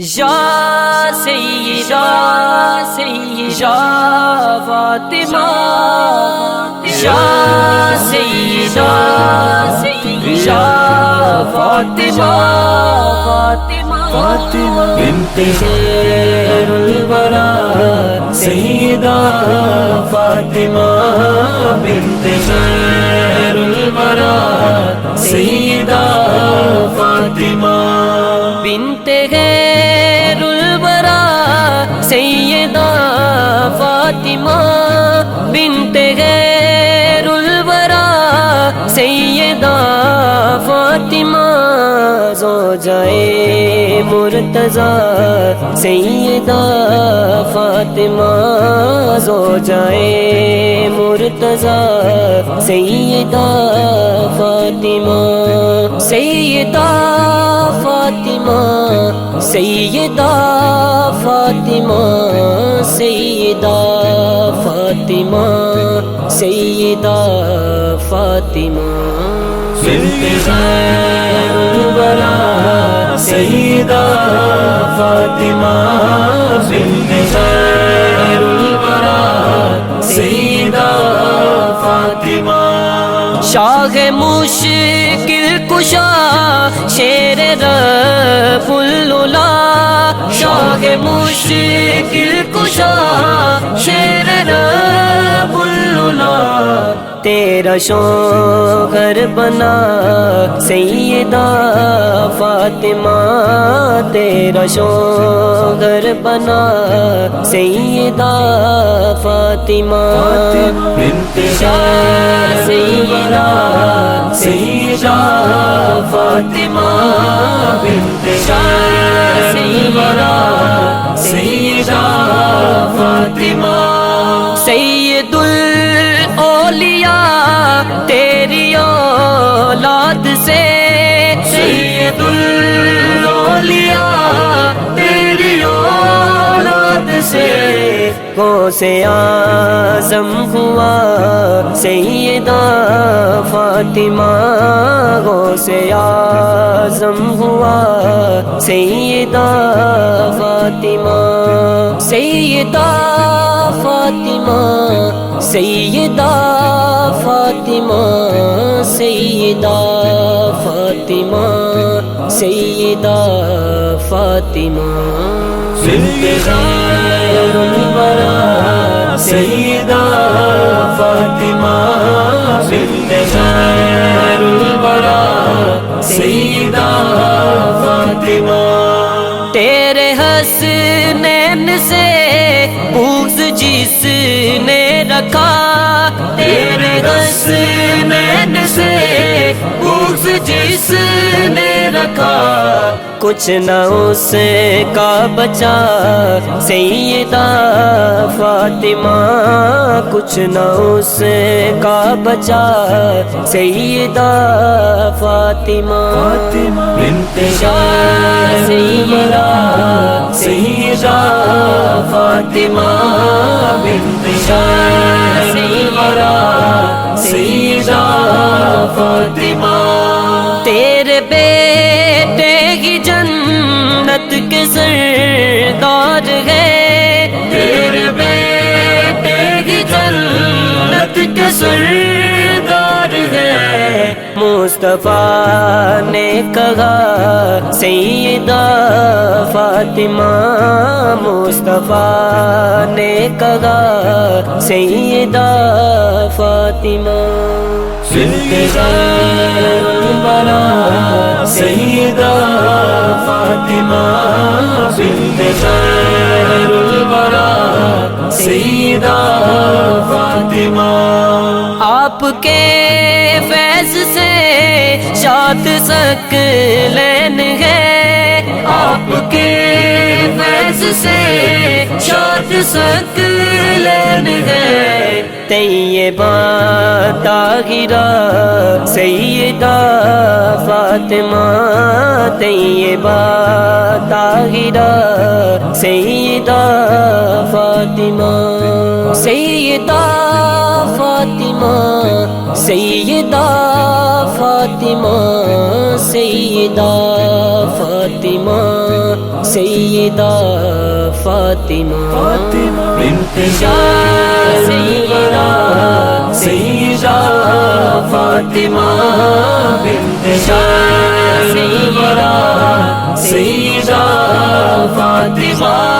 یا سیدہ یا فاطمہ یا سیدہ یا فاطمہ بنت خیر الورا سیدہ فاطمہ بنت خیر الورا سیدہ فاطمہ بنت خیر الورا سیدہ فاطمہ بنت خیر الورا سیدہ فاطمہ زوجائے مرتضی سیدہ فاطمہ زوجائے مرتضی سیدہ فاطمہ سیدہ فاطمہ سیدہ فاطمہ سیدہ فاطمہ سیدہ فاطمہ بنت خیر الورا سیدہ فاطمہ بنت خیر الورا سیدہ فاطمہ شاہ مشکل کشا شیر رب العلا شاہ مشکل کشا شیر رب العلا تیرا شوہر بنا سیدہ فاطمہ تیرا شوہر بنا سیدہ فاطمہ بنت سیدہ سیدہ فاطمہ بنت سیدہ سیدہ فاطمہ سید الاولیاء تیری اولاد سے سید الاولیاء تیری اولاد سے غوث اعظم ہوا سیدہ فاطمہ غوث اعظم ہوا سیدہ فاطمہ سیدہ فاطمہ سیدہ فاطمہ سیدہ فاطمہ سیدہ فاطمہ بنت خیر الورا سیدہ فاطمہ بنت خیر الورا سیدہ فاطمہ تیرے حسنین سے بغض جس نے رکھا تیرے حسنین سے بغض جس نے رکھا کچھ نہ اس کا بچا سیدہ فاطمہ کچھ نہ اس کا بچا سیدہ فاطمہ بنت سیدہ سیدہ فاطمہ بنت سیدہ سیدہ فاطمہ تیرے بیٹے کی جنت کے سردار ہے تیرے بیٹے کی جنت کے سردار ہے مصطفیٰ نے کہا سیدہ فاطمہ مصطفیٰ نے کہا سیدہ فاطمہ بنت خیر الورا سیدہ فاطمہ بنت خیر الورا سیدہ فاطمہ آپ کے فیض سے شاد ثقلین ہے آپ کے فیض سے شاد ثقلین ہے طیبہ طاہرہ سیدہ فاطمہ طیبہ طاہرہ سیدہ فاطمہ سیدہ فاطمہ سیدہ فاطمہ سیدہ فاطمہ سیدہ فاطمہ بنت سیدہ سیدہ فاطمہ بنت سیدہ سیدہ فاطمہ